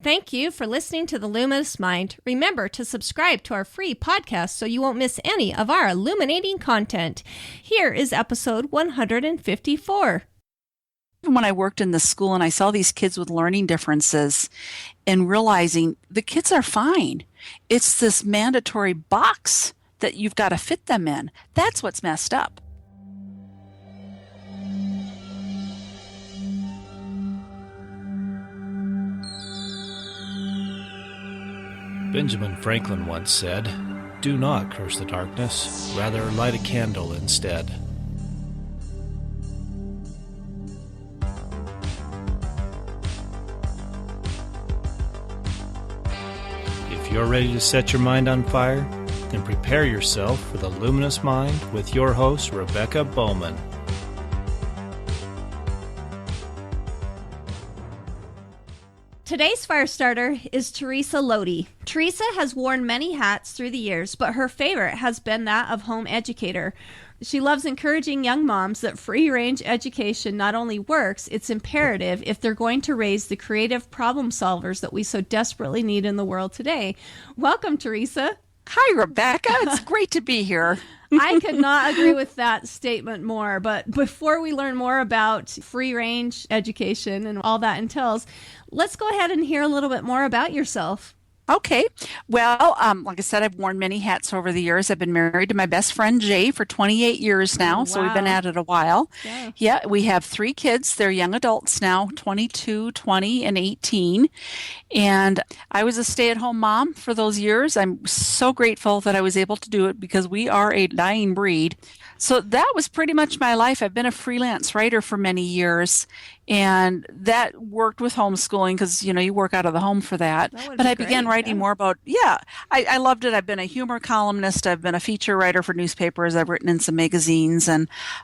Thank you for listening to The Luminous Mind. Remember to subscribe to our free podcast so you won't miss any of our illuminating content. Here is episode 154. When I worked in the school and I saw these kids with learning differences and realizing the kids are fine. It's this mandatory box that you've got to fit them in. That's what's messed up. Benjamin Franklin once said, "Do not curse the darkness, rather light a candle instead." If you're ready to set your mind on fire, then prepare yourself for the Luminous Mind with your host, Rebecca Bowman. Today's fire starter is Theresa Lode. Theresa has worn many hats through the years, but her favorite has been that of home educator. She loves encouraging young moms that free-range education not only works, it's imperative if they're going to raise the creative problem solvers that we so desperately need in the world today. Welcome, Theresa. Hi, Rebecca. It's great to be here. I could not agree with that statement more. But before we learn more about free-range education and all that entails, let's go ahead and hear a little bit more about yourself. Okay. Well, like I said, I've worn many hats over the years. I've been married to my best friend, Jay, for 28 years now. Oh, wow. So we've been at it a while. Yeah, we have 3 kids. They're young adults now, 22, 20, and 18. And I was a stay-at-home mom for those years. I'm so grateful that I was able to do it because we are a dying breed. So that was pretty much my life. I've been a freelance writer for many years, and that worked with homeschooling because, you work out of the home for that. But I began writing more about, I loved it. I've been a humor columnist. I've been a feature writer for newspapers. I've written in some magazines.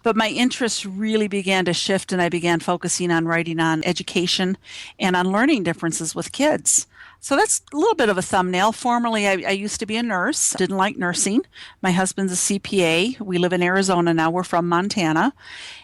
But my interests really began to shift, and I began focusing on writing on education and on learning differences with kids. So that's a little bit of a thumbnail. Formerly, I used to be a nurse. Didn't like nursing. My husband's a CPA. We live in Arizona now. We're from Montana.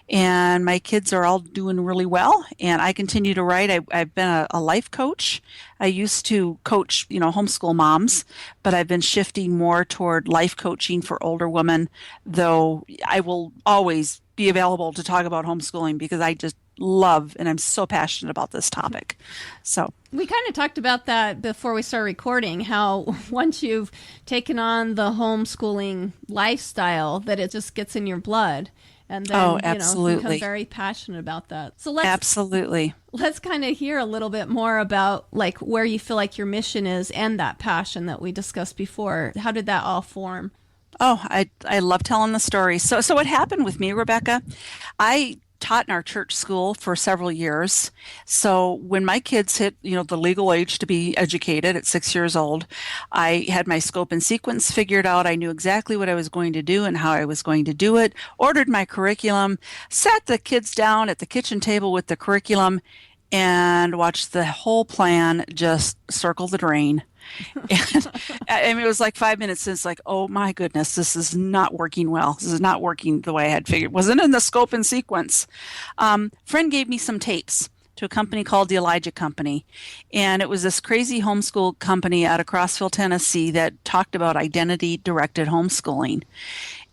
And my kids are all doing really well. And I continue to write. I've been a life coach. I used to coach, homeschool moms, but I've been shifting more toward life coaching for older women, though I will always be available to talk about homeschooling because I just love and I'm so passionate about this topic. So we kind of talked about that before we started recording, how once you've taken on the homeschooling lifestyle, that it just gets in your blood. And then, absolutely. You become very passionate about that. So let's kind of hear a little bit more about like where you feel like your mission is and that passion that we discussed before. How did that all form? Oh, I love telling the story. So what happened with me, Rebecca, I taught in our church school for several years. So when my kids hit, the legal age to be educated at 6 years old, I had my scope and sequence figured out. I knew exactly what I was going to do and how I was going to do it, ordered my curriculum, sat the kids down at the kitchen table with the curriculum, and watched the whole plan just circle the drain. And it was like 5 minutes since, like, oh my goodness, this is not working well. This is not working the way I had figured. Wasn't in the scope and sequence. Friend gave me some tapes to a company called the Elijah Company. And it was this crazy homeschool company out of Crossville, Tennessee that talked about identity-directed homeschooling.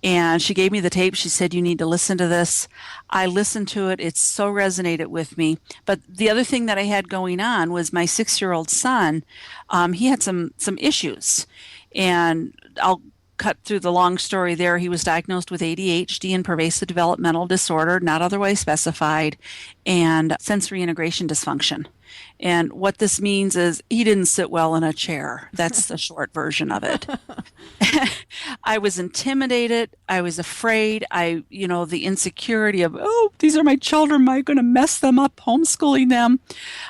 And she gave me the tape. She said, you need to listen to this. I listened to it. It so resonated with me. But the other thing that I had going on was my 6-year-old son. He had some issues. And I'll cut through the long story there. He was diagnosed with ADHD and pervasive developmental disorder, not otherwise specified, and sensory integration dysfunction. And what this means is he didn't sit well in a chair. That's the short version of it. I was intimidated. I was afraid. The insecurity of, these are my children. Am I going to mess them up homeschooling them?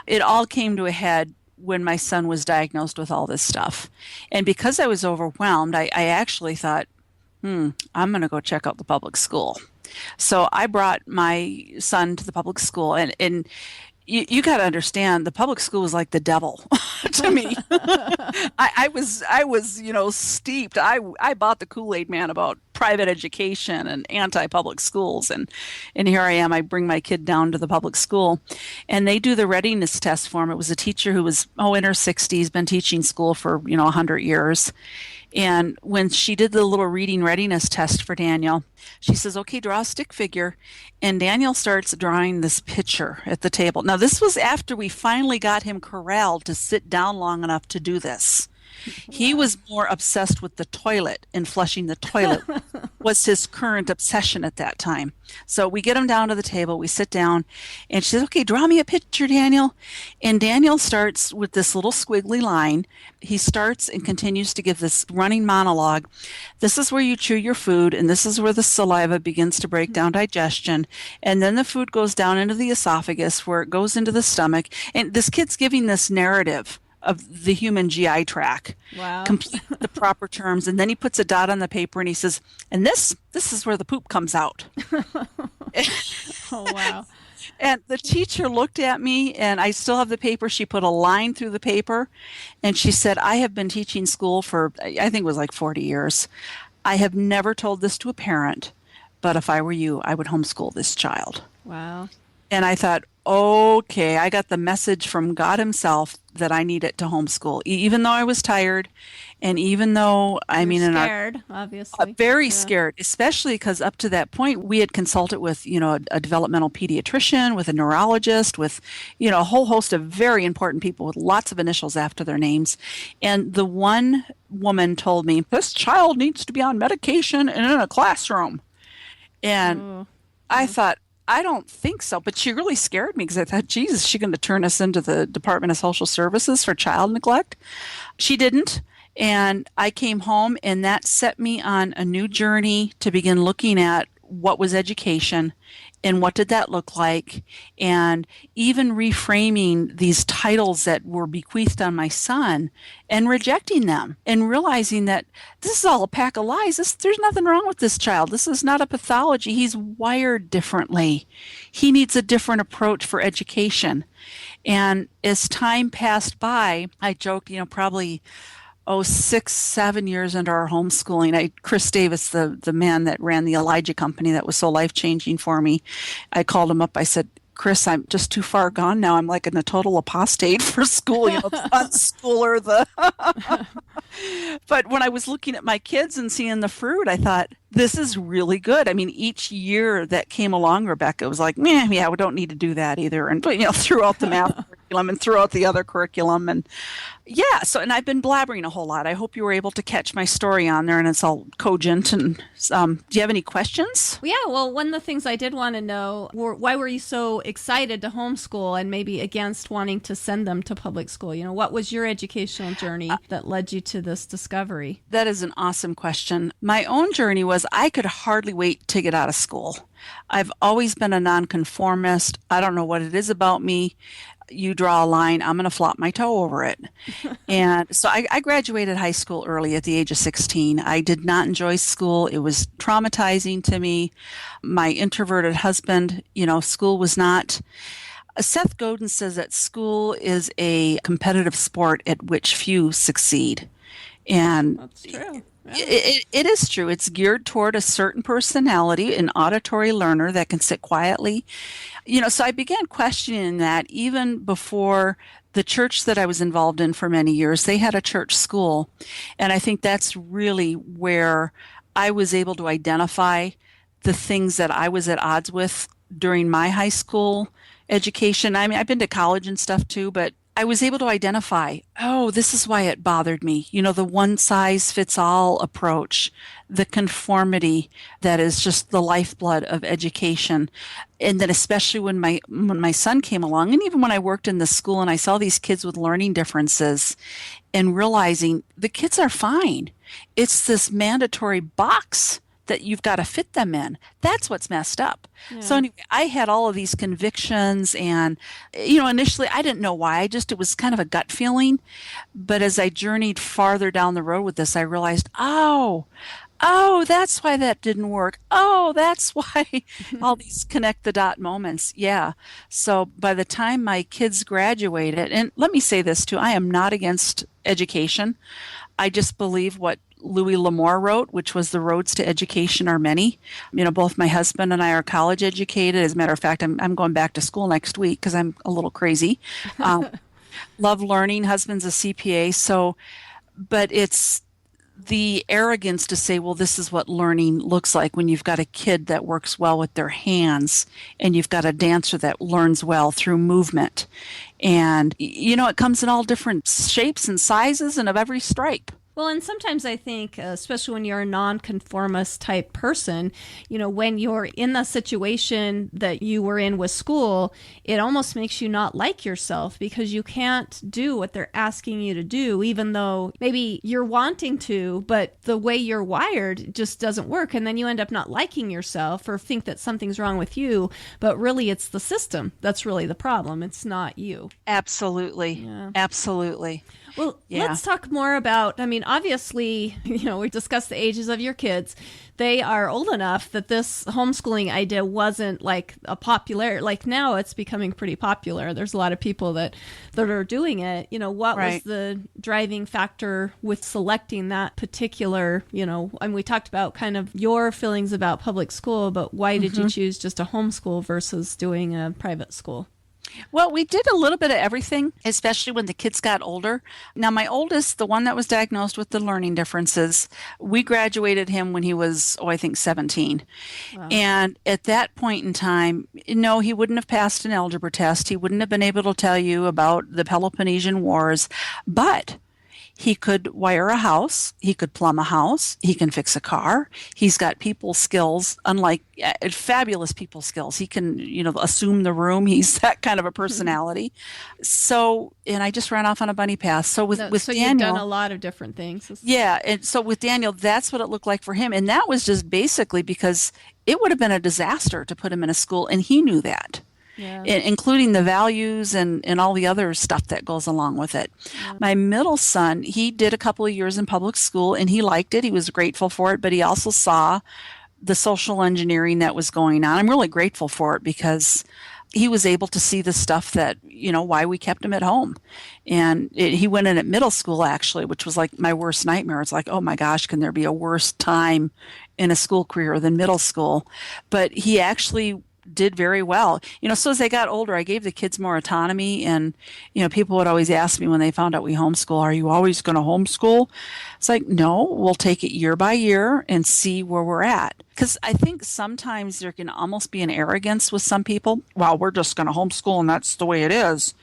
It all came to a head when my son was diagnosed with all this stuff. And because I was overwhelmed, I actually thought, I'm going to go check out the public school. So I brought my son to the public school, and You got to understand, the public school was like the devil to me. I was, steeped. I bought the Kool-Aid man about private education and anti-public schools, and here I am. I bring my kid down to the public school, and they do the readiness test for him. It was a teacher who was in her 60s, been teaching school for 100 years. And when she did the little reading readiness test for Daniel, she says, "Okay, draw a stick figure." And Daniel starts drawing this picture at the table. Now, this was after we finally got him corralled to sit down long enough to do this. He was more obsessed with the toilet and flushing the toilet was his current obsession at that time. So we get him down to the table, we sit down, and she says, "Okay, draw me a picture, Daniel." And Daniel starts with this little squiggly line. He starts and continues to give this running monologue. This is where you chew your food, and this is where the saliva begins to break down digestion. And then the food goes down into the esophagus, where it goes into the stomach. And this kid's giving this narrative of the human GI tract, Wow. complete with the proper terms, and then he puts a dot on the paper and he says, "And this is where the poop comes out." Oh, wow. And the teacher looked at me, and I still have the paper. She put a line through the paper, and she said, "I have been teaching school for, I think it was like 40 years. I have never told this to a parent, but if I were you, I would homeschool this child." Wow. And I thought, okay, I got the message from God himself that I needed to homeschool, even though I was tired. And even though, You're scared, obviously. very Yeah. scared, especially because up to that point, we had consulted with, a developmental pediatrician, with a neurologist, with, a whole host of very important people with lots of initials after their names. And the one woman told me, "This child needs to be on medication and in a classroom." And Oh. I thought, I don't think so. But she really scared me because I thought, Jesus, is she going to turn us into the Department of Social Services for child neglect? She didn't. And I came home, and that set me on a new journey to begin looking at what was education and what did that look like, and even reframing these titles that were bequeathed on my son and rejecting them and realizing that this is all a pack of lies. There's nothing wrong with this child. This is not a pathology. He's wired differently. He needs a different approach for education. And as time passed by, I joked, probably 6, 7 years into our homeschooling, Chris Davis, the man that ran the Elijah company that was so life-changing for me, I called him up. I said, "Chris, I'm just too far gone now. I'm like in a total apostate for school, the unschooler, But when I was looking at my kids and seeing the fruit, I thought, this is really good. I mean, each year that came along, Rebecca was like, "Meh, yeah, we don't need to do that either." And, throughout the math curriculum and throughout the other curriculum. And yeah, and I've been blabbering a whole lot. I hope you were able to catch my story on there and it's all cogent. And do you have any questions? Well, yeah, well, one of the things I did want to know, why were you so excited to homeschool and maybe against wanting to send them to public school? What was your educational journey that led you to this discovery? That is an awesome question. My own journey was I could hardly wait to get out of school. I've always been a nonconformist. I don't know what it is about me. You draw a line, I'm going to flop my toe over it. And so I graduated high school early at the age of 16. I did not enjoy school. It was traumatizing to me. My introverted husband, school was not. Seth Godin says that school is a competitive sport at which few succeed. And That's true. Yeah. It is true. It's geared toward a certain personality, an auditory learner that can sit quietly. So I began questioning that even before the church that I was involved in for many years. They had a church school. And I think that's really where I was able to identify the things that I was at odds with during my high school education. I mean, I've been to college and stuff too, but I was able to identify, this is why it bothered me. The one size fits all approach, the conformity that is just the lifeblood of education. And then especially when my son came along, and even when I worked in the school and I saw these kids with learning differences and realizing the kids are fine. It's this mandatory box that you've got to fit them in. That's what's messed up. Yeah. So anyway, I had all of these convictions and, initially I didn't know why. It was kind of a gut feeling. But as I journeyed farther down the road with this, I realized, Oh, that's why that didn't work. Oh, that's why all these connect the dot moments. Yeah. So by the time my kids graduated, and let me say this too, I am not against education. I just believe what Louis L'Amour wrote, which was the roads to education are many. Both my husband and I are college educated. As a matter of fact, I'm going back to school next week because I'm a little crazy. Love learning. Husband's a CPA. So, but it's the arrogance to say, well, this is what learning looks like when you've got a kid that works well with their hands and you've got a dancer that learns well through movement. And, it comes in all different shapes and sizes and of every stripe. Well, and sometimes I think, especially when you're a nonconformist type person, when you're in the situation that you were in with school, it almost makes you not like yourself because you can't do what they're asking you to do, even though maybe you're wanting to, but the way you're wired just doesn't work. And then you end up not liking yourself or think that something's wrong with you, but really it's the system that's really the problem. It's not you. Absolutely. Yeah. Absolutely. Well, let's talk more about, obviously, we discussed the ages of your kids. They are old enough that this homeschooling idea wasn't like a popular, like now it's becoming pretty popular. There's a lot of people that are doing it. What was the driving factor with selecting that particular, and we talked about kind of your feelings about public school, but why did you choose just a homeschool versus doing a private school? Well, we did a little bit of everything, especially when the kids got older. Now, my oldest, the one that was diagnosed with the learning differences, we graduated him when he was, I think 17. Wow. And at that point in time, no, he wouldn't have passed an algebra test. He wouldn't have been able to tell you about the Peloponnesian Wars, but he could wire a house, he could plumb a house, he can fix a car. He's got people skills, unlike fabulous people skills. He can, assume the room. He's that kind of a personality. So, and I just ran off on a bunny path. So with Daniel, you've done a lot of different things. Yeah, and so with Daniel, that's what it looked like for him. And that was just basically because it would have been a disaster to put him in a school, and he knew that. Yeah. Including the values and all the other stuff that goes along with it. Yeah. My middle son, he did a couple of years in public school and he liked it. He was grateful for it, but he also saw the social engineering that was going on. I'm really grateful for it because he was able to see the stuff that, why we kept him at home. And he went in at middle school, actually, which was like my worst nightmare. It's like, oh my gosh, can there be a worse time in a school career than middle school? But he actually did very well. So as they got older, I gave the kids more autonomy, and, people would always ask me when they found out we homeschool, are you always going to homeschool? It's like, no, we'll take it year by year and see where we're at. Because I think sometimes there can almost be an arrogance with some people. Well, we're just going to homeschool and that's the way it is.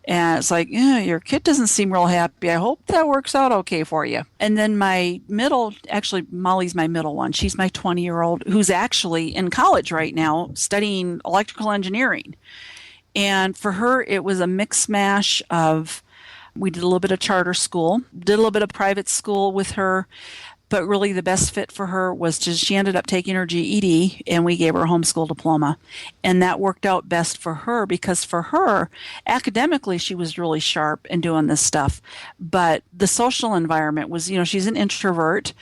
And it's like, your kid doesn't seem real happy. I hope that works out okay for you. And then my middle, actually, Molly's my middle one. She's my 20-year-old who's actually in college right now studying electrical engineering. And for her, it was a mix mash of, we did a little bit of charter school, did a little bit of private school with her. But really the best fit for her was she ended up taking her GED and we gave her a homeschool diploma. And that worked out best for her because for her, academically, she was really sharp in doing this stuff. But the social environment was, she's an introvert,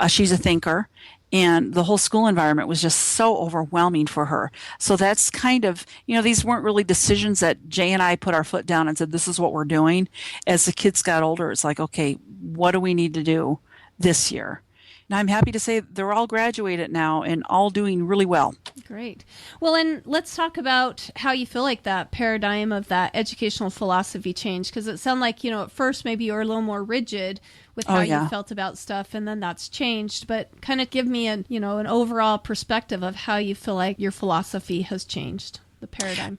she's a thinker. And the whole school environment was just so overwhelming for her. So that's kind of, these weren't really decisions that Jay and I put our foot down and said, this is what we're doing. As the kids got older, it's like, okay, what do we need to do this year? Now, I'm happy to say they're all graduated now and all doing really well. Great. Well, and let's talk about how you feel like that paradigm of that educational philosophy changed, because it sounded like, at first maybe you were a little more rigid with how you felt about stuff, and then that's changed. But kind of give me an overall perspective of how you feel like your philosophy has changed, the paradigm.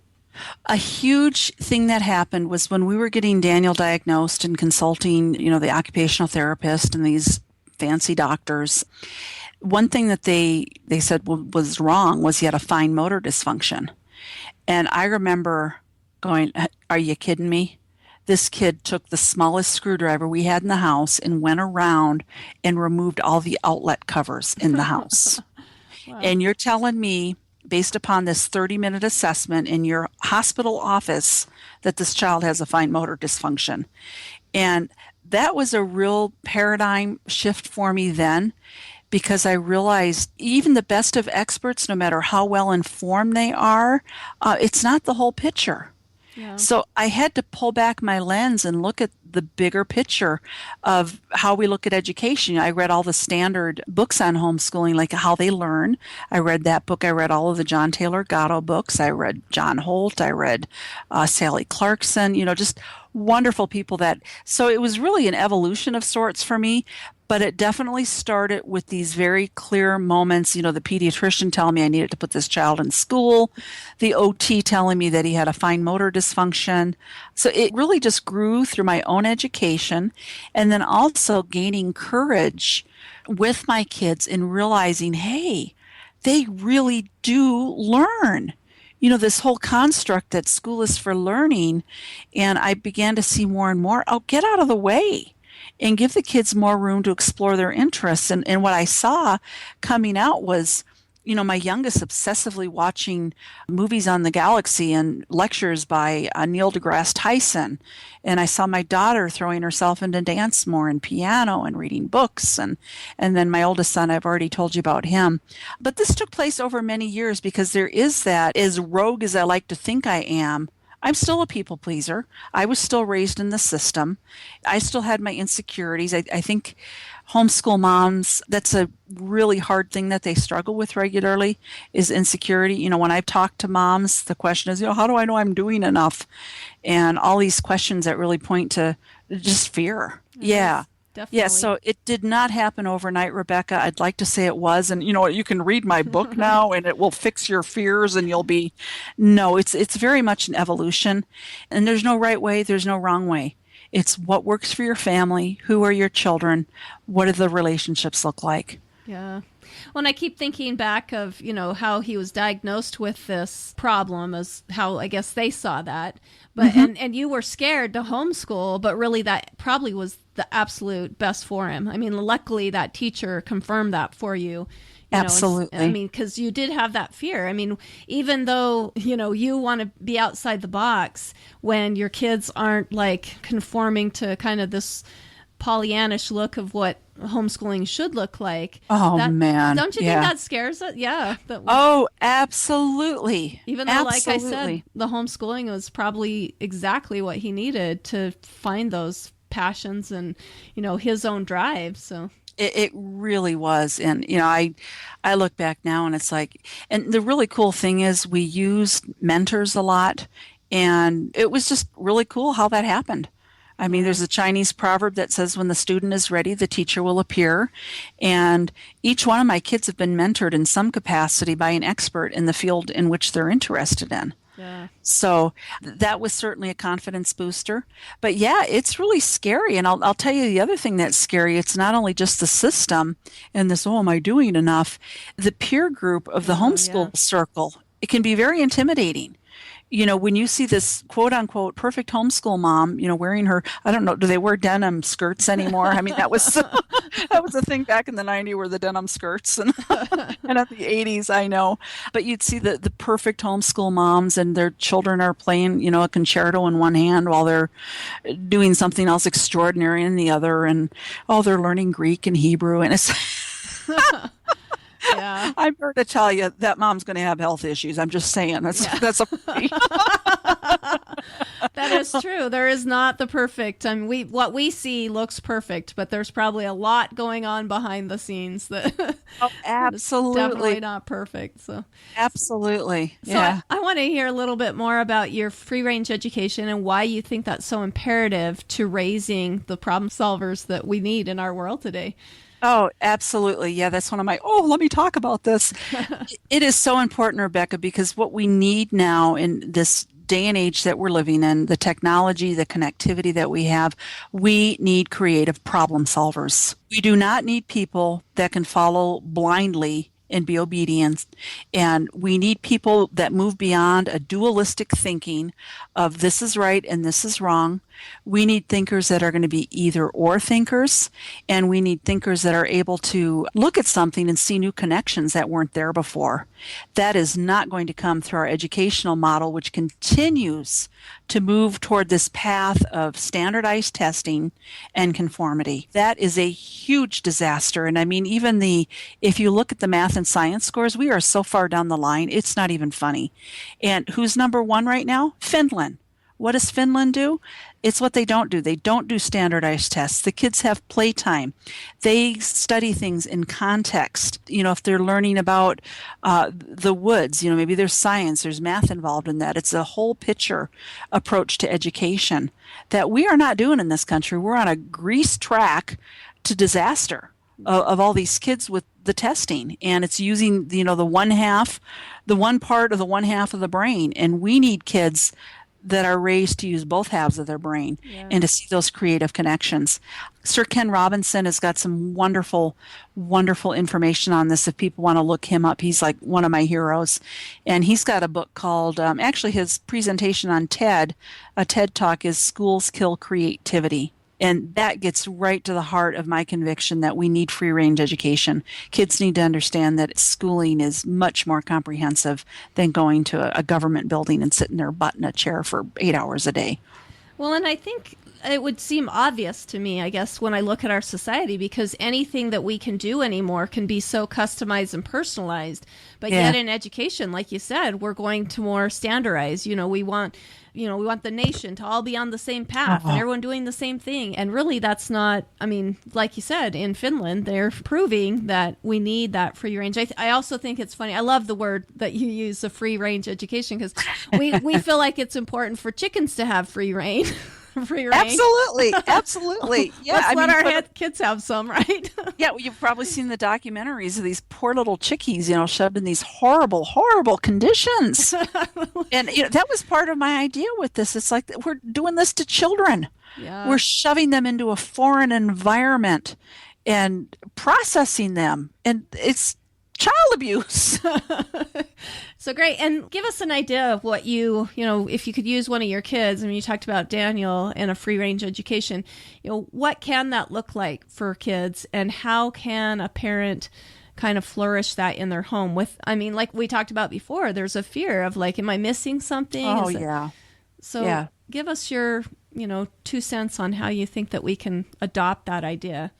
A huge thing that happened was when we were getting Daniel diagnosed and consulting, the occupational therapist and these fancy doctors. One thing that they said was wrong was he had a fine motor dysfunction. And I remember going, are you kidding me? This kid took the smallest screwdriver we had in the house and went around and removed all the outlet covers in the house. Wow. And you're telling me, based upon this 30-minute assessment in your hospital office, that this child has a fine motor dysfunction. And that was a real paradigm shift for me then, because I realized even the best of experts, no matter how well informed they are, it's not the whole picture. Yeah. So I had to pull back my lens and look at the bigger picture of how we look at education. I read all the standard books on homeschooling, like How They Learn. I read that book. I read all of the John Taylor Gatto books. I read John Holt. I read Sally Clarkson, just wonderful people so it was really an evolution of sorts for me. But it definitely started with these very clear moments, the pediatrician telling me I needed to put this child in school, the OT telling me that he had a fine motor dysfunction. So it really just grew through my own education, and then also gaining courage with my kids in realizing, hey, they really do learn. This whole construct that school is for learning. And I began to see more and more, get out of the way and give the kids more room to explore their interests. And what I saw coming out was, my youngest obsessively watching movies on the galaxy and lectures by Neil deGrasse Tyson. And I saw my daughter throwing herself into dance more and piano and reading books. And then my oldest son, I've already told you about him. But this took place over many years because there is that, as rogue as I like to think I am, I'm still a people pleaser. I was still raised in the system. I still had my insecurities. I think homeschool moms, that's a really hard thing that they struggle with regularly, is insecurity. When I've talked to moms, the question is, how do I know I'm doing enough? And all these questions that really point to just fear. Yeah. Definitely. Yeah, so it did not happen overnight, Rebecca. I'd like to say it was. And you can read my book now and it will fix your fears and no, it's very much an evolution. And there's no right way, there's no wrong way. It's what works for your family, who are your children, what do the relationships look like. Yeah. Well, and I keep thinking back of, how he was diagnosed with this problem, as how I guess they saw that. But and you were scared to homeschool, but really that probably was the absolute best for him. I mean, luckily that teacher confirmed that for you. Absolutely. Because you did have that fear. I mean, even though, you want to be outside the box when your kids aren't like conforming to kind of this Pollyannish look of what homeschooling should look like. Man. Don't you think that scares us? Yeah. Absolutely. Even though, like I said, the homeschooling was probably exactly what he needed to find those passions and, his own drive. So it really was. And, I look back now and it's like, and the really cool thing is we used mentors a lot, and it was just really cool how that happened. I mean, there's a Chinese proverb that says when the student is ready, the teacher will appear. And each one of my kids have been mentored in some capacity by an expert in the field in which they're interested in. Yeah. So that was certainly a confidence booster. But yeah, it's really scary. And I'll tell you the other thing that's scary. It's not only just the system and this, am I doing enough? The peer group of the homeschool circle, it can be very intimidating. When you see this quote unquote perfect homeschool mom, wearing her, I don't know, do they wear denim skirts anymore? I mean, that was a thing back in the 90s, were the denim skirts and in the 80s, I know. But you'd see the perfect homeschool moms and their children are playing, a concerto in one hand while they're doing something else extraordinary in the other. And, they're learning Greek and Hebrew. And it's... Yeah. I'm here to tell you that mom's going to have health issues. I'm just saying. That's That is true. There is not the perfect. I mean, what we see looks perfect, but there's probably a lot going on behind the scenes that absolutely definitely not perfect. So absolutely, yeah. I want to hear a little bit more about your free range education and why you think that's so imperative to raising the problem solvers that we need in our world today. Oh, absolutely. Yeah, that's one of my, let me talk about this. It is so important, Rebecca, because what we need now in this day and age that we're living in, the technology, the connectivity that we have, we need creative problem solvers. We do not need people that can follow blindly and be obedient. And we need people that move beyond a dualistic thinking of this is right and this is wrong. We need thinkers that are going to be either or thinkers, and we need thinkers that are able to look at something and see new connections that weren't there before. That is not going to come through our educational model, which continues to move toward this path of standardized testing and conformity. That is a huge disaster. And I mean, if you look at the math and science scores, we are so far down the line, it's not even funny. And who's number one right now? Finland. What does Finland do? It's what they don't do. They don't do standardized tests. The kids have playtime. They study things in context. If they're learning about the woods, maybe there's science, there's math involved in that. It's a whole picture approach to education that we are not doing in this country. We're on a greased track to disaster of all these kids with the testing, and it's using the one part of the one half of the brain, and we need kids that are raised to use both halves of their brain and to see those creative connections. Sir Ken Robinson has got some wonderful, wonderful information on this if people want to look him up. He's like one of my heroes. And he's got a book called, actually his presentation on a TED Talk is Schools Kill Creativity. And that gets right to the heart of my conviction that we need free-range education. Kids need to understand that schooling is much more comprehensive than going to a government building and sitting their butt in a chair for 8 hours a day. Well, and I think it would seem obvious to me, I guess, when I look at our society, because anything that we can do anymore can be so customized and personalized. But yet in education, like you said, we're going to more standardized. We want the nation to all be on the same path and everyone doing the same thing. And really, that's not, like you said, in Finland, they're proving that we need that free range. I also think it's funny. I love the word that you use, the free range education, because we feel like it's important for chickens to have free reign. Free reign. Absolutely. Yeah, Let's let our kids have some, right? Yeah, well, you've probably seen the documentaries of these poor little chickies, shoved in these horrible, horrible conditions. And that was part of my idea with this. It's like we're doing this to children. Yeah. We're shoving them into a foreign environment and processing them. And it's child abuse. So great. And give us an idea of what if you could use one of your kids, you talked about Daniel and a free range education, what can that look like for kids, and how can a parent kind of flourish that in their home with, like we talked about before, there's a fear of am I missing something? Oh, yeah. So give us your, 2 cents on how you think that we can adopt that idea.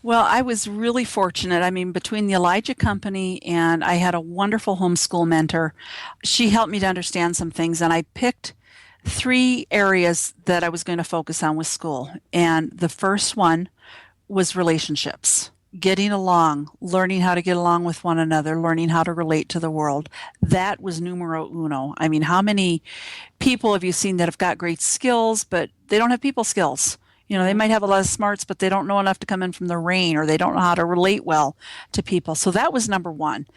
Well, I was really fortunate. Between the Elijah Company and I had a wonderful homeschool mentor. She helped me to understand some things, and I picked 3 areas that I was going to focus on with school. And the first one was relationships. Getting along, learning how to get along with one another, learning how to relate to the world. That was numero uno. How many people have you seen that have got great skills, but they don't have people skills? They might have a lot of smarts, but they don't know enough to come in from the rain, or they don't know how to relate well to people. So that was number one.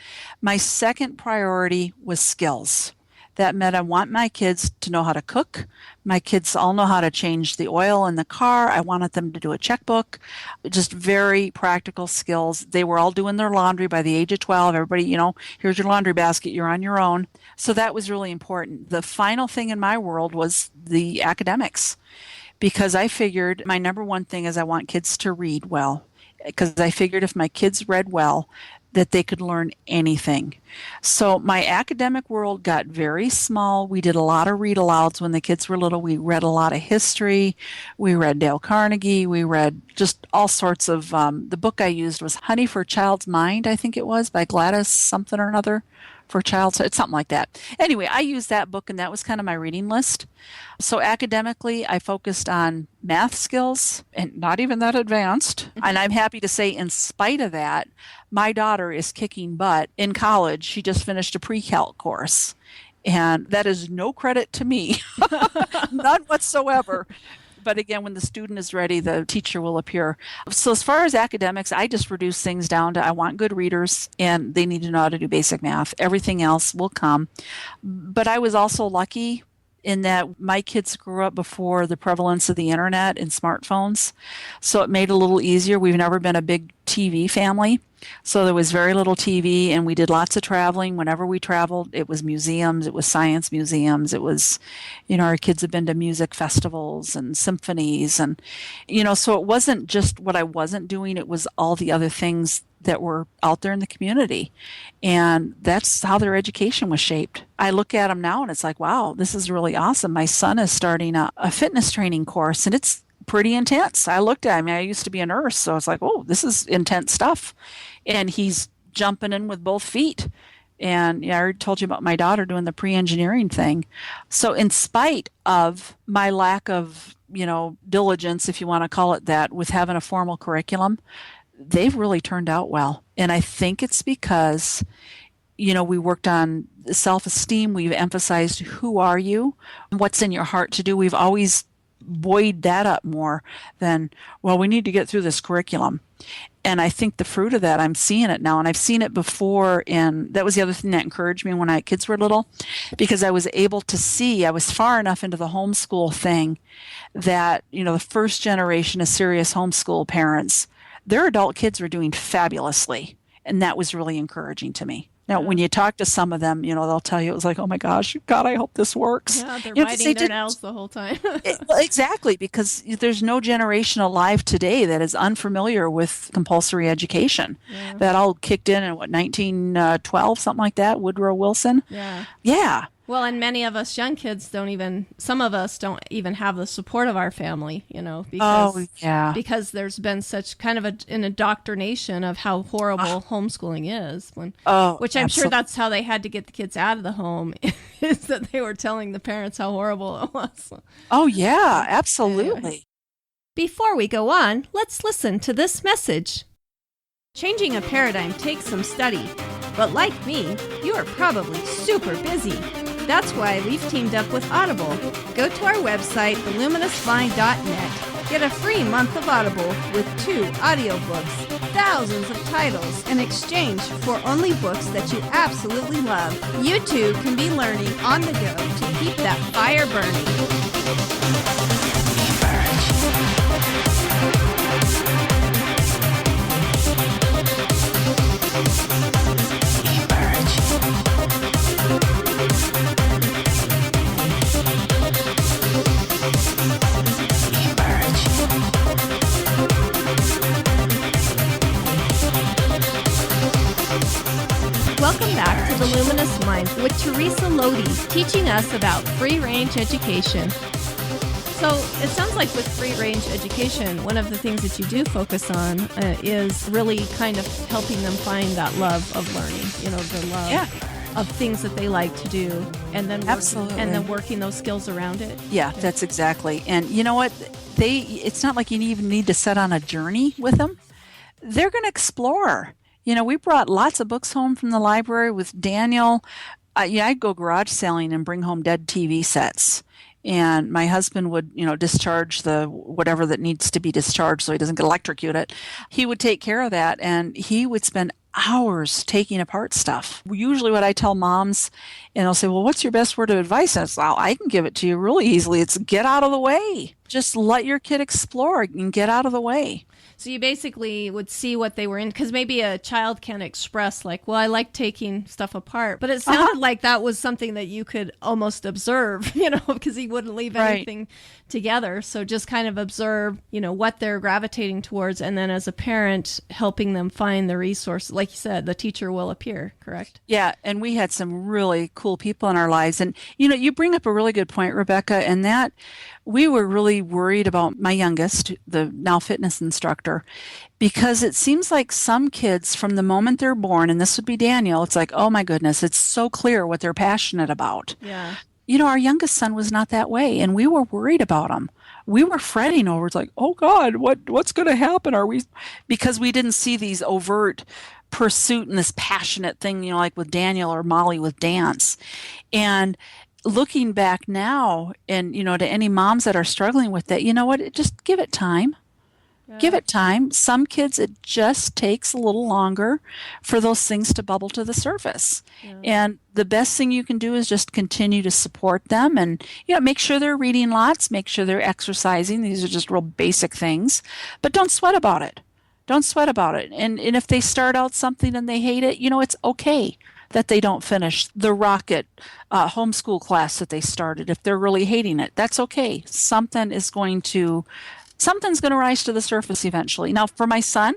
My second priority was skills. That meant I want my kids to know how to cook. My kids all know how to change the oil in the car. I wanted them to do a checkbook, just very practical skills. They were all doing their laundry by the age of 12. Everybody, here's your laundry basket. You're on your own. So that was really important. The final thing in my world was the academics. Because I figured my number one thing is I want kids to read well. Because I figured if my kids read well, that they could learn anything. So my academic world got very small. We did a lot of read alouds when the kids were little. We read a lot of history. We read Dale Carnegie. We read just all sorts of, the book I used was Honey for a Child's Mind, I think it was, by Gladys something or another. For childhood, something like that. Anyway, I used that book, and that was kind of my reading list. So academically, I focused on math skills, and not even that advanced. And I'm happy to say, in spite of that, my daughter is kicking butt in college. She just finished a pre-calc course. And that is no credit to me, none whatsoever. But again, when the student is ready, the teacher will appear. So as far as academics, I just reduce things down to I want good readers, and they need to know how to do basic math. Everything else will come. But I was also lucky in that my kids grew up before the prevalence of the internet and smartphones. So it made it a little easier. We've never been a big TV family. So there was very little TV, and we did lots of traveling. Whenever we traveled, it was museums, it was science museums, it was, our kids have been to music festivals and symphonies. And, so it wasn't just what I wasn't doing, it was all the other things that were out there in the community. And that's how their education was shaped. I look at them now and it's like, wow, this is really awesome. My son is starting a fitness training course, and it's pretty intense. I looked at him. I used to be a nurse, so it's like, oh, this is intense stuff. And he's jumping in with both feet. And I already told you about my daughter doing the pre-engineering thing. So in spite of my lack of, diligence, if you want to call it that, with having a formal curriculum, they've really turned out well. And I think it's because, we worked on self-esteem. We've emphasized who are you, what's in your heart to do. We've always buoyed that up more than, well, we need to get through this curriculum. And I think the fruit of that, I'm seeing it now. And I've seen it before. And that was the other thing that encouraged me when my kids were little, because I was able to see, I was far enough into the homeschool thing that, the first generation of serious homeschool parents, their adult kids were doing fabulously. And that was really encouraging to me. Now, when you talk to some of them, they'll tell you, it was like, oh my gosh, God, I hope this works. Yeah, they're biting their nails the whole time. Exactly, because there's no generation alive today that is unfamiliar with compulsory education. Yeah. That all kicked in 1912, something like that, Woodrow Wilson. Yeah. Yeah. Well, and many of us young kids some of us don't even have the support of our family, because there's been such kind of an indoctrination of how horrible homeschooling is. Which I'm sure that's how they had to get the kids out of the home, is that they were telling the parents how horrible it was. Oh, yeah, absolutely. Anyway. Before we go on, let's listen to this message. Changing a paradigm takes some study, but like me, you are probably super busy. That's why we've teamed up with Audible. Go to our website, theluminousmind.net. Get a free month of Audible with 2 audiobooks, thousands of titles in exchange for only books that you absolutely love. You too can be learning on the go to keep that fire burning. Welcome back to The Luminous Mind with Theresa Lode, teaching us about free-range education. So it sounds like with free-range education, one of the things that you do focus on is really kind of helping them find that love of learning, the love of things that they like to do, and then working those skills around it. Yeah, that's exactly. And you know what? It's not like you even need to set on a journey with them. They're going to explore. We brought lots of books home from the library with Daniel. I'd go garage selling and bring home dead TV sets. And my husband would, discharge the whatever that needs to be discharged so he doesn't get electrocuted. He would take care of that, and he would spend hours taking apart stuff. Usually what I tell moms, and they'll say, well, what's your best word of advice? And it's, well, I can give it to you really easily. It's get out of the way. Just let your kid explore and get out of the way. So you basically would see what they were in, because maybe a child can express like, well, I like taking stuff apart. But it sounded like that was something that you could almost observe, because he wouldn't leave anything together. So just kind of observe, what they're gravitating towards. And then as a parent, helping them find the resource. Like you said, the teacher will appear, correct? Yeah. And we had some really cool people in our lives. And, you bring up a really good point, Rebecca, and that we were really worried about my youngest, the now fitness instructor, because it seems like some kids from the moment they're born, and this would be Daniel, it's like, oh my goodness, it's so clear what they're passionate about. Yeah. Our youngest son was not that way, and we were worried about him. We were fretting over, it's like, oh God, what's going to happen? Because we didn't see these overt pursuit and this passionate thing, like with Daniel or Molly with dance. And looking back now, and to any moms that are struggling with that, just give it time. Give it time. Some kids, it just takes a little longer for those things to bubble to the surface. Yeah. And the best thing you can do is just continue to support them and, make sure they're reading lots, make sure they're exercising. These are just real basic things. But don't sweat about it. Don't sweat about it. And if they start out something and they hate it, it's okay that they don't finish the rocket homeschool class that they started. If they're really hating it, that's okay. Something's going to rise to the surface eventually. Now, for my son,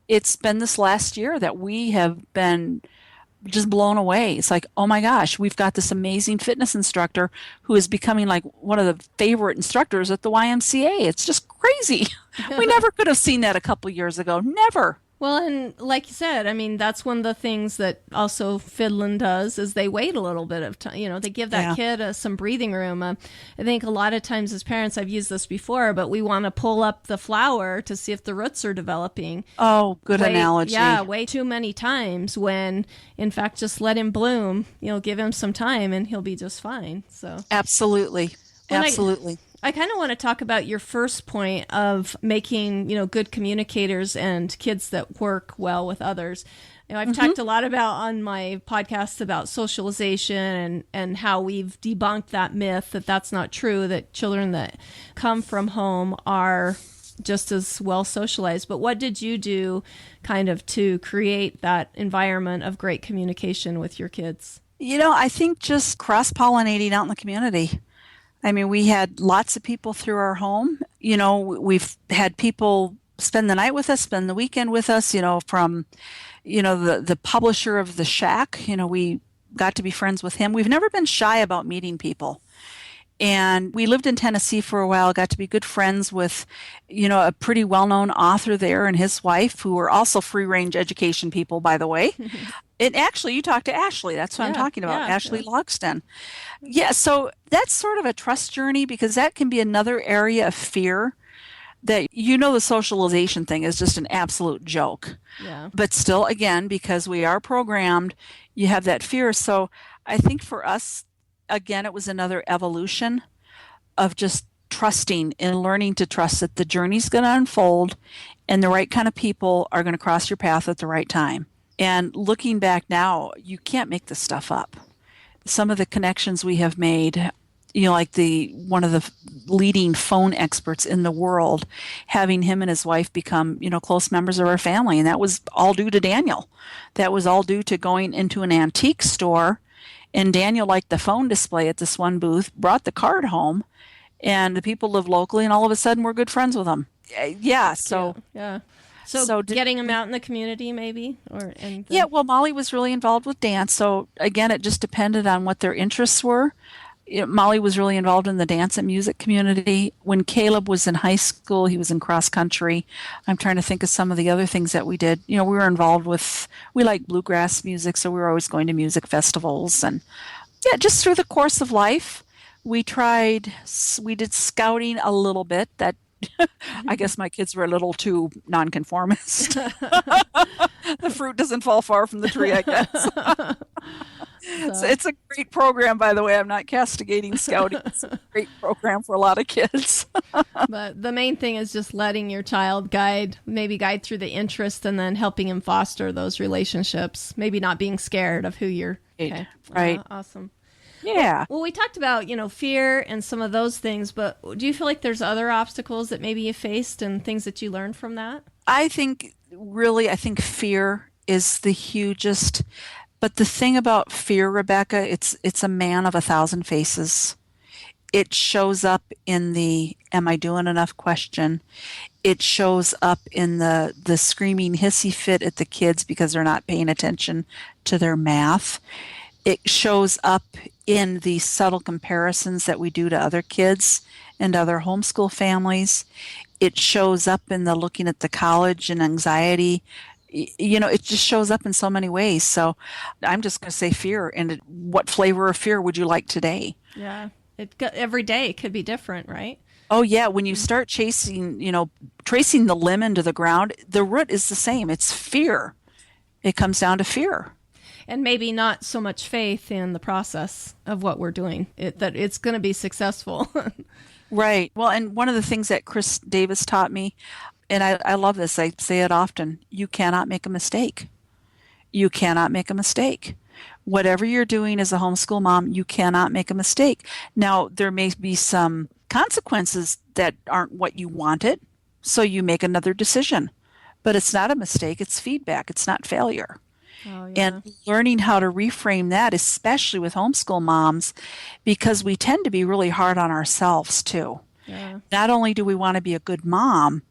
it's been this last year that we have been just blown away. It's like, oh my gosh, we've got this amazing fitness instructor who is becoming like one of the favorite instructors at the YMCA. It's just crazy. We never could have seen that a couple years ago. Never. Well, and like you said, I mean, that's one of the things that also Finland does is they wait a little bit of time. They give that kid some breathing room. I think a lot of times as parents, I've used this before, but we want to pull up the flower to see if the roots are developing. Oh, good analogy. Yeah, way too many times when, in fact, just let him bloom. Give him some time and he'll be just fine. So absolutely. Absolutely. I kind of want to talk about your first point of making, good communicators and kids that work well with others. I've talked a lot about on my podcast about socialization and how we've debunked that myth that that's not true, that children that come from home are just as well socialized. But what did you do kind of to create that environment of great communication with your kids? I think just cross-pollinating out in the community. I mean, we had lots of people through our home. We've had people spend the night with us, spend the weekend with us, from, the publisher of The Shack. We got to be friends with him. We've never been shy about meeting people. And we lived in Tennessee for a while, got to be good friends with, a pretty well-known author there and his wife, who were also free-range education people, by the way. And actually, you talked to Ashley. That's what I'm talking about, Ashley Logston. Yeah, so that's sort of a trust journey because that can be another area of fear that, the socialization thing is just an absolute joke. Yeah. But still, again, because we are programmed, you have that fear. So I think for us, again, it was another evolution of just trusting and learning to trust that the journey's going to unfold and the right kind of people are going to cross your path at the right time. And looking back now, you can't make this stuff up. Some of the connections we have made, like one of the leading phone experts in the world, having him and his wife become, close members of our family. And that was all due to Daniel. That was all due to going into an antique store. And Daniel liked the phone display at this one booth, brought the card home, and the people live locally, and all of a sudden we're good friends with them. Yeah, so... Yeah. So getting them out in the community, maybe? Yeah, well, Molly was really involved with dance. So, again, it just depended on what their interests were. Molly was really involved in the dance and music community. When Caleb was in high school, he was in cross country. I'm trying to think of some of the other things that we did. We were involved we like bluegrass music, so we were always going to music festivals. And, yeah, just through the course of life, we did scouting a little bit. That I guess my kids were a little too nonconformist. The fruit doesn't fall far from the tree, I guess. So it's a great program, by the way. I'm not castigating scouting. It's a great program for a lot of kids. But the main thing is just letting your child guide through the interest and then helping him foster those relationships. Maybe not being scared of who you're. Okay. Right. Awesome. Yeah. Well, we talked about, fear and some of those things, but do you feel like there's other obstacles that maybe you faced and things that you learned from that? I think fear is the hugest. But the thing about fear, Rebecca, it's a man of 1,000 faces. It shows up in the "am I doing enough" question. It shows up in the screaming hissy fit at the kids because they're not paying attention to their math. It shows up in the subtle comparisons that we do to other kids and other homeschool families. It shows up in the looking at the college and anxiety. It just shows up in so many ways. So I'm just going to say fear. And what flavor of fear would you like today? Yeah. Every day it could be different, right? Oh, yeah. When you start tracing the limb into the ground, the root is the same. It's fear. It comes down to fear. And maybe not so much faith in the process of what we're doing, that it's going to be successful. Right. Well, and one of the things that Chris Davis taught me, and I love this. I say it often. You cannot make a mistake. You cannot make a mistake. Whatever you're doing as a homeschool mom, you cannot make a mistake. Now, there may be some consequences that aren't what you wanted, so you make another decision. But it's not a mistake, it's feedback, it's not failure. Oh, yeah. And learning how to reframe that, especially with homeschool moms, because we tend to be really hard on ourselves too. Yeah. Not only do we want to be a good mom,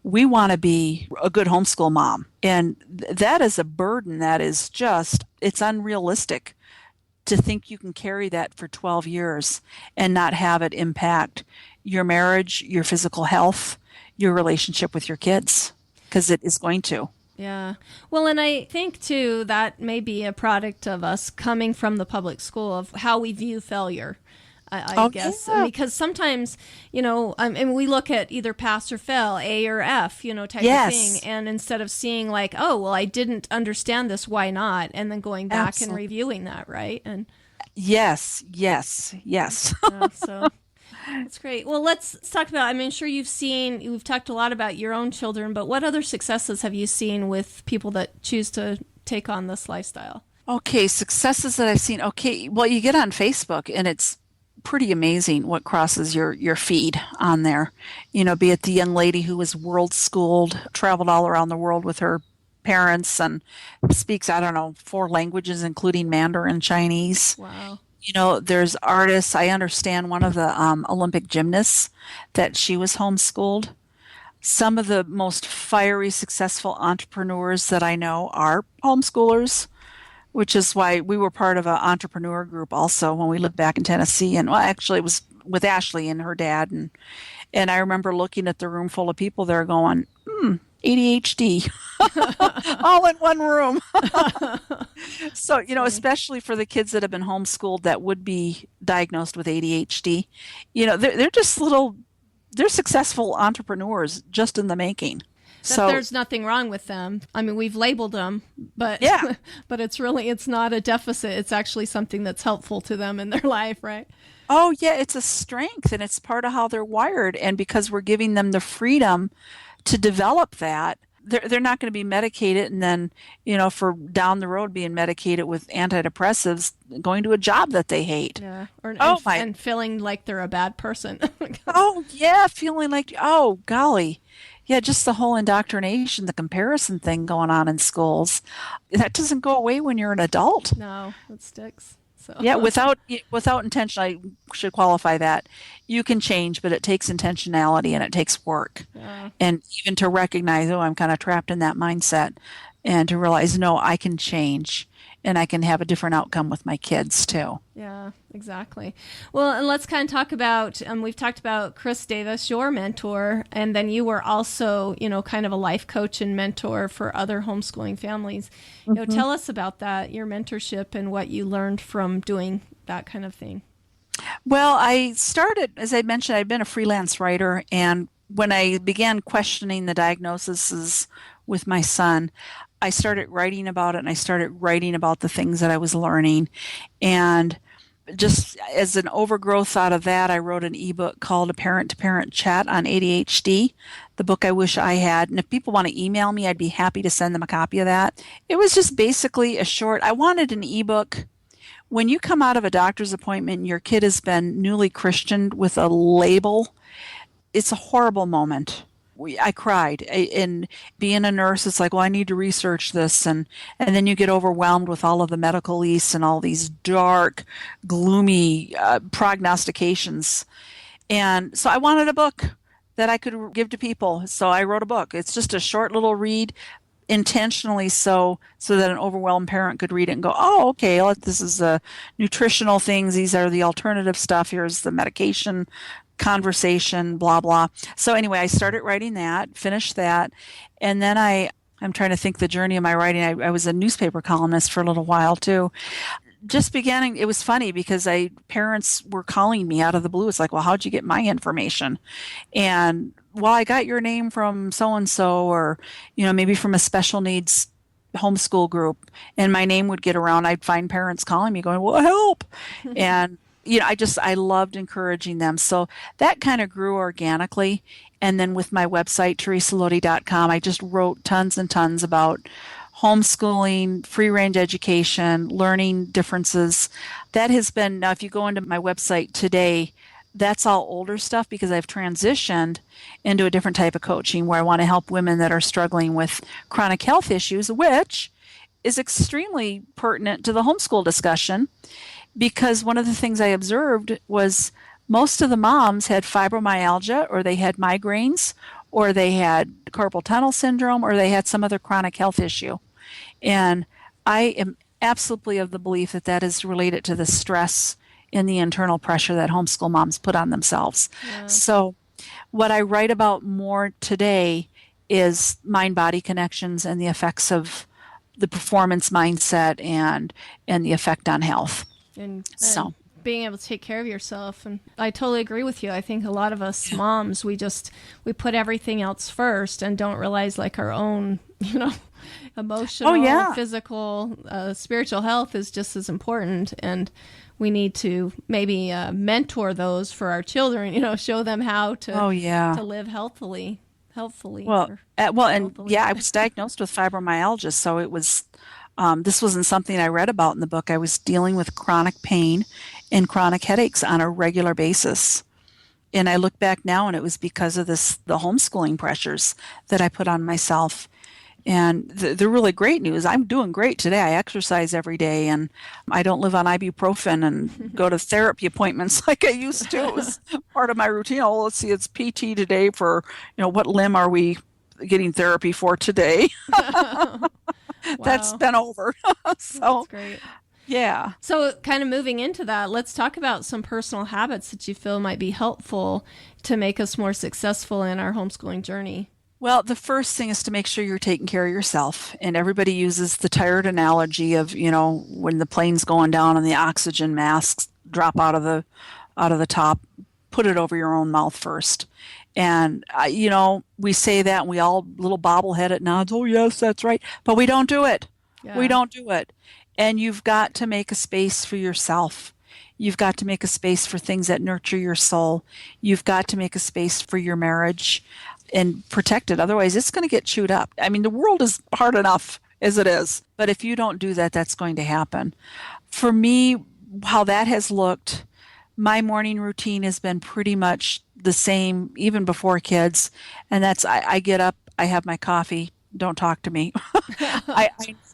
we want to be a good homeschool mom. And that is a burden that is just, it's unrealistic to think you can carry that for 12 years and not have it impact your marriage, your physical health, your relationship with your kids, because it is going to. Yeah. Well, and I think, too, that may be a product of us coming from the public school of how we view failure. I guess, yeah. because sometimes, and we look at either pass or fail, A or F, type Yes. of thing. And instead of seeing like, oh, well, I didn't understand this, why not? And then going back Absolutely. and reviewing that, right? And Yes. so that's great. Well, let's talk about, sure we've talked a lot about your own children, but what other successes have you seen with people that choose to take on this lifestyle? Okay, successes that I've seen. Okay, well, you get on Facebook and it's pretty amazing what crosses your feed on there. Be it the young lady who was world schooled, traveled all around the world with her parents and speaks, 4 languages, including Mandarin Chinese. Wow. There's artists. I understand one of the Olympic gymnasts that she was homeschooled. Some of the most fiery, successful entrepreneurs that I know are homeschoolers, which is why we were part of an entrepreneur group also when we lived back in Tennessee. And well, actually it was with Ashley and her dad. And I remember looking at the room full of people there going, ADHD, all in one room. So, especially for the kids that have been homeschooled that would be diagnosed with ADHD, they're just they're successful entrepreneurs just in the making. That there's nothing wrong with them. We've labeled them, but yeah. But it's not a deficit. It's actually something that's helpful to them in their life, right? Oh, yeah, it's a strength and it's part of how they're wired. And because we're giving them the freedom to develop that, they're not going to be medicated and then, for down the road being medicated with antidepressives, going to a job that they hate. Yeah. And feeling like they're a bad person. Oh, yeah, feeling like, oh, golly. Yeah, just the whole indoctrination, the comparison thing going on in schools. That doesn't go away when you're an adult. No, it sticks. So. Yeah, without intention, I should qualify that. You can change, but it takes intentionality and it takes work. Yeah. And even to recognize, I'm kind of trapped in that mindset, and to realize, no, I can change and I can have a different outcome with my kids too. Yeah, exactly. Well, and let's kind of talk about, we've talked about Chris Davis, your mentor, and then you were also, kind of a life coach and mentor for other homeschooling families. Mm-hmm. Tell us about that, your mentorship and what you learned from doing that kind of thing. Well, I started, as I mentioned, I'd been a freelance writer, and when I began questioning the diagnoses with my son, I started writing about it, and I started writing about the things that I was learning. And just as an overgrowth out of that, I wrote an ebook called A Parent-to-Parent Chat on ADHD, the book I wish I had. And if people want to email me, I'd be happy to send them a copy of that. It was just basically I wanted an ebook. When you come out of a doctor's appointment and your kid has been newly Christianed with a label, it's a horrible moment. I cried. And being a nurse, it's like, well, I need to research this. And then you get overwhelmed with all of the medical lists and all these dark, gloomy prognostications. And so I wanted a book that I could give to people. So I wrote a book. It's just a short little read, intentionally so that an overwhelmed parent could read it and go, oh, okay, this is the nutritional things. These are the alternative stuff. Here's the medication conversation, blah, blah. So anyway, I started writing that, finished that. And then I'm trying to think the journey of my writing. I was a newspaper columnist for a little while too. Just beginning, it was funny because parents were calling me out of the blue. It's like, well, how'd you get my information? And well, I got your name from so-and-so, or, maybe from a special needs homeschool group, and my name would get around. I'd find parents calling me going, well, help. And I loved encouraging them. So that kind of grew organically. And then with my website, theresalode.com, I just wrote tons and tons about homeschooling, free range education, learning differences. That has been, now if you go into my website today, that's all older stuff because I've transitioned into a different type of coaching where I want to help women that are struggling with chronic health issues, which is extremely pertinent to the homeschool discussion, because one of the things I observed was most of the moms had fibromyalgia, or they had migraines, or they had carpal tunnel syndrome, or they had some other chronic health issue. And I am absolutely of the belief that that is related to the stress and the internal pressure that homeschool moms put on themselves. Yeah. So what I write about more today is mind-body connections and the effects of the performance mindset and the effect on health. And So being able to take care of yourself. And I totally agree with you. I think a lot of us moms, we put everything else first and don't realize like our own, emotional, physical, spiritual health is just as important. And we need to maybe mentor those for our children, show them how to to live healthfully. Well, I was diagnosed with fibromyalgia, so it was, this wasn't something I read about in the book. I was dealing with chronic pain and chronic headaches on a regular basis. And I look back now and it was because of the homeschooling pressures that I put on myself. And the really great news, I'm doing great today. I exercise every day and I don't live on ibuprofen and go to therapy appointments like I used to. It was part of my routine. Oh, let's see, it's PT today for, what limb are we getting therapy for today? That's been over. So that's great. Yeah. So kind of moving into that, let's talk about some personal habits that you feel might be helpful to make us more successful in our homeschooling journey. Well, the first thing is to make sure you're taking care of yourself. And everybody uses the tired analogy of, when the plane's going down and the oxygen masks drop out of the top, put it over your own mouth first. And, we say that and we all little bobbleheaded nods. Oh, yes, that's right. But we don't do it. Yeah. We don't do it. And you've got to make a space for yourself. You've got to make a space for things that nurture your soul. You've got to make a space for your marriage and protect it. Otherwise, it's going to get chewed up. I mean, the world is hard enough as it is. But if you don't do that, that's going to happen. For me, how that has looked, my morning routine has been pretty much the same even before kids. And that's I get up, I have my coffee, don't talk to me. I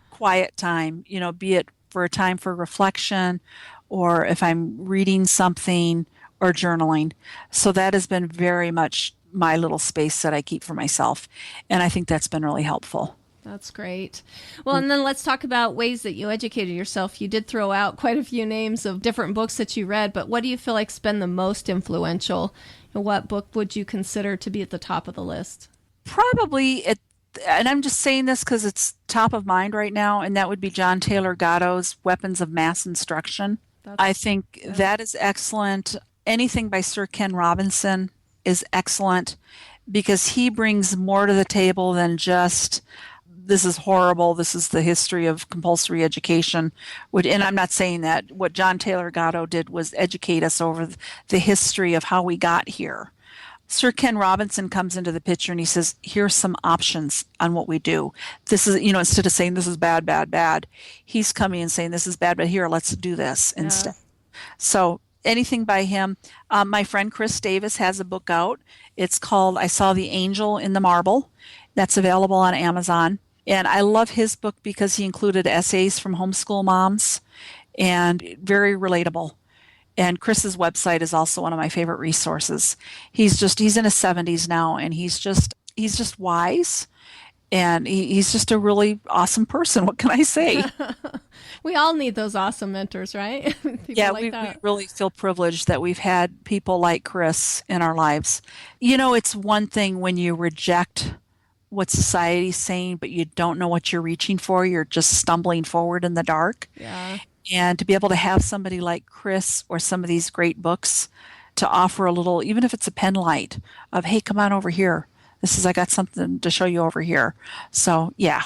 quiet time, be it for a time for reflection or if I'm reading something or journaling. So that has been very much my little space that I keep for myself. And I think that's been really helpful. That's great. Well, and then let's talk about ways that you educated yourself. You did throw out quite a few names of different books that you read, but what do you feel like's been the most influential? And what book would you consider to be at the top of the list? Probably, and I'm just saying this because it's top of mind right now, and that would be John Taylor Gatto's Weapons of Mass Instruction. I think that is excellent. Anything by Sir Ken Robinson is excellent because he brings more to the table than just, this is horrible, this is the history of compulsory education. And I'm not saying that. What John Taylor Gatto did was educate us over the history of how we got here. Sir Ken Robinson comes into the picture and he says, here's some options on what we do. This is, instead of saying this is bad, bad, bad, he's coming and saying this is bad, but here, let's do this instead. So anything by him. My friend Chris Davis has a book out. It's called I Saw the Angel in the Marble. That's available on Amazon. And I love his book because he included essays from homeschool moms and very relatable. And Chris's website is also one of my favorite resources. He's in his 70s now and he's just wise. And he's just a really awesome person. What can I say? We all need those awesome mentors, right? We really feel privileged that we've had people like Chris in our lives. It's one thing when you reject what society's saying, but you don't know what you're reaching for. You're just stumbling forward in the dark. Yeah. And to be able to have somebody like Chris or some of these great books to offer a little, even if it's a pen light of, hey, come on over here. I got something to show you over here. So, yeah.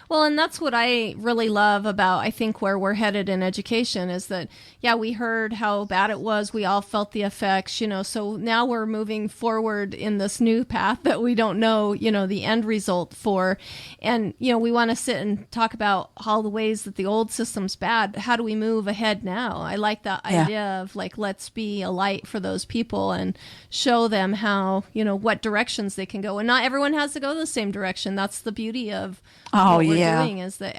Well, and that's what I really love about, I think, where we're headed in education is that, yeah, we heard how bad it was. We all felt the effects, so now we're moving forward in this new path that we don't know, the end result for. And, we want to sit and talk about all the ways that the old system's bad. How do we move ahead now? I like that idea of let's be a light for those people and show them how, what directions they can go. And not everyone has to go the same direction. That's the beauty of what we're doing, is that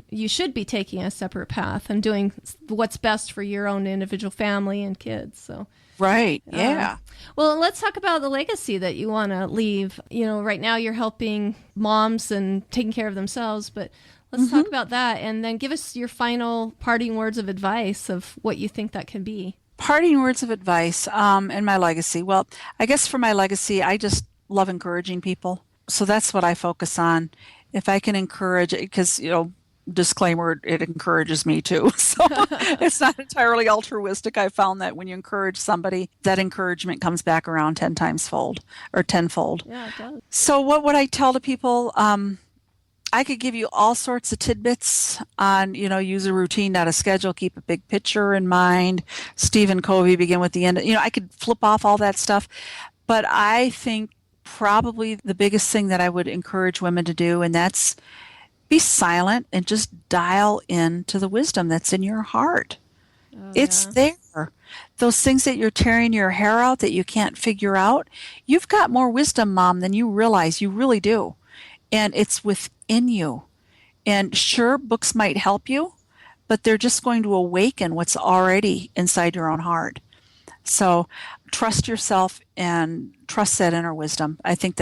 you should be taking a separate path and doing what's best for your own individual family and kids. So right, yeah. Well, let's talk about the legacy that you want to leave. Right now you're helping moms and taking care of themselves, but let's talk about that, and then give us your final parting words of advice of what you think that can be. Parting words of advice and my legacy. Well, I guess for my legacy, I just love encouraging people. So that's what I focus on. If I can encourage, because, disclaimer, it encourages me too. So it's not entirely altruistic. I found that when you encourage somebody, that encouragement comes back around 10 times fold or tenfold. Yeah, it does. So what would I tell to people? I could give you all sorts of tidbits on, use a routine, not a schedule, keep a big picture in mind. Stephen Covey, begin with the end. I could flip off all that stuff. But I think probably the biggest thing that I would encourage women to do, and that's be silent and just dial into the wisdom that's in your heart. It's there. Those things that you're tearing your hair out that you can't figure out, you've got more wisdom, Mom, than you realize. You really do. And it's within you. And sure, books might help you, but they're just going to awaken what's already inside your own heart. So trust yourself and trust that inner wisdom. I think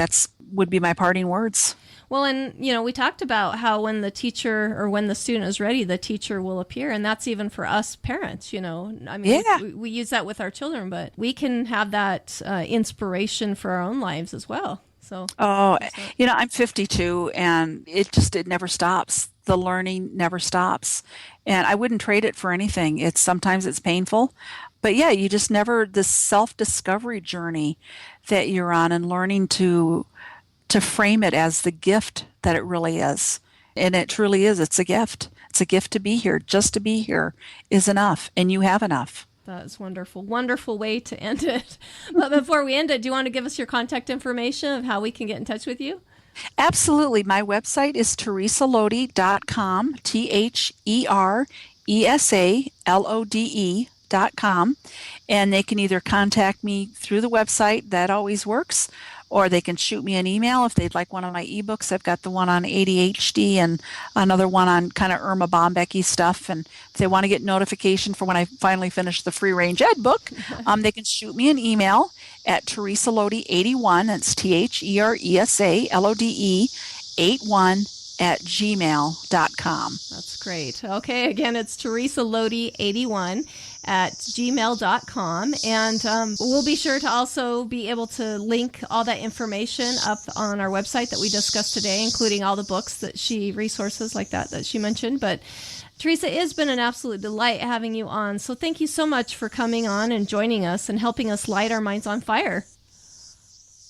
would be my parting words. Well, and, we talked about how when the teacher or when the student is ready, the teacher will appear. And that's even for us parents, we use that with our children, but we can have that inspiration for our own lives as well. So, I'm 52 and it never stops. The learning never stops. And I wouldn't trade it for anything. Sometimes it's painful. But yeah, you just never, the self-discovery journey that you're on and learning to frame it as the gift that it really is. And it truly is. It's a gift. It's a gift to be here. Just to be here is enough. And you have enough. That's wonderful. Wonderful way to end it. But before we end it, do you want to give us your contact information of how we can get in touch with you? Absolutely. My website is theresalode.com, TheresaLode.com. And they can either contact me through the website, that always works, or they can shoot me an email if they'd like one of my ebooks. I've got the one on ADHD and another one on kind of Irma Bombecky stuff. And if they want to get notification for when I finally finish the free range ed book, they can shoot me an email at TheresaLode81. That's TheresaLode 81 at gmail.com. That's great. Okay, again, it's TheresaLode81 at gmail.com. And we'll be sure to also be able to link all that information up on our website that we discussed today, including all the books resources like that she mentioned. But Theresa, it has been an absolute delight having you on. So thank you so much for coming on and joining us and helping us light our minds on fire.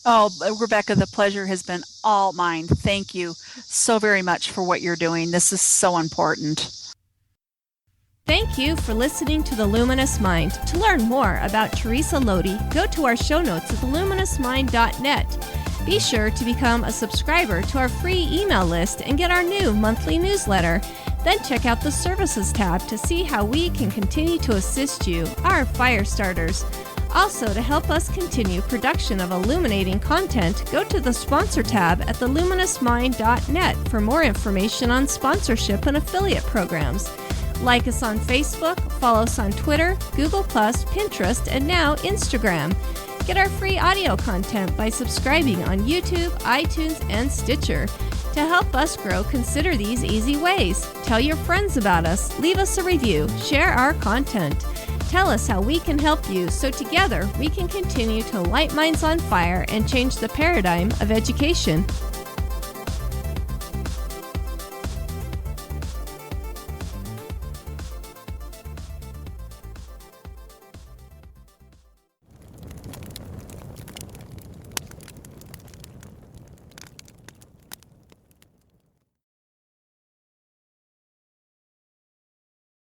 Oh, Rebecca, the pleasure has been all mine. Thank you so very much for what you're doing. This is so important. Thank you for listening to The Luminous Mind. To learn more about Theresa Lode, go to our show notes at theluminousmind.net. Be sure to become a subscriber to our free email list and get our new monthly newsletter. Then check out the Services tab to see how we can continue to assist you, our fire starters. Also, to help us continue production of illuminating content, go to the Sponsor tab at theluminousmind.net for more information on sponsorship and affiliate programs. Like us on Facebook, follow us on Twitter, Google+, Pinterest, and now Instagram. Get our free audio content by subscribing on YouTube, iTunes, and Stitcher. To help us grow, consider these easy ways. Tell your friends about us, leave us a review, share our content. Tell us how we can help you so together we can continue to light minds on fire and change the paradigm of education.